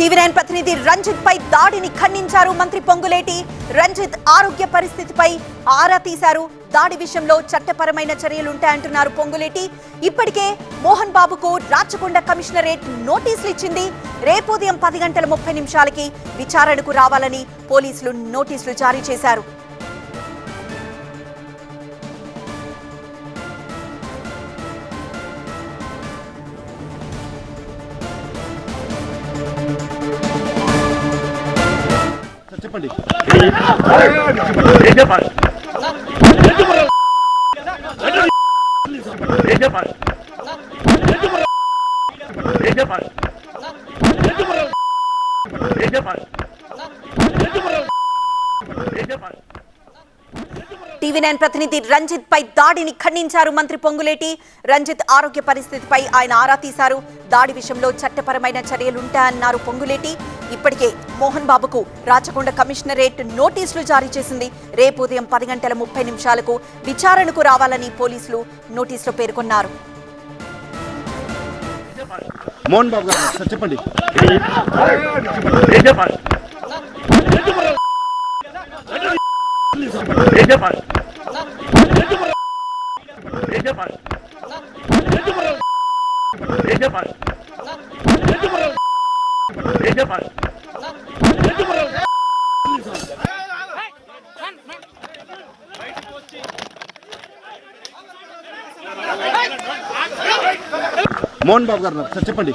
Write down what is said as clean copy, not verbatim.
TV9 ప్రతినిధి రంజిత్ పై దాడిని ఖండించారు మంత్రి పొంగులేటి. రంజిత్ ఆరోగ్య పరిస్థితిపై ఆరా తీశారు. దాడి విషయంలో చట్టపరమైన చర్యలుంటాయంటున్నారు పొంగులేటి. ఇప్పటికే మోహన్ బాబుకు రాచకొండ కమిషనరేట్ నోటీసులు ఇచ్చింది. రేపు ఉదయం 10:30 విచారణకు రావాలని పోలీసులు నోటీసులు జారీ చేశారు. చెప్పండి. టీవీ9 ప్రతినిధి రంజిత్ పై దాడిని ఖండించారు మంత్రి పొంగులేటి. రంజిత్ ఆరోగ్య పరిస్థితిపై ఆయన ఆరా తీశారు. దాడి విషయంలో చట్టపరమైన చర్యలుంటాయన్నారు పొంగులేటి. ఇప్పటికే మోహన్ బాబుకు రాచకొండ కమిషనరేట్ నోటీసులు జారీ చేసింది. రేపు ఉదయం 10:30 విచారణకు రావాలని పోలీసులు నోటీసులో పేర్కొన్నారు. మోహన్ బాబు గారు చెప్పండి. మోహన్ బాబు గారు చెప్పండి.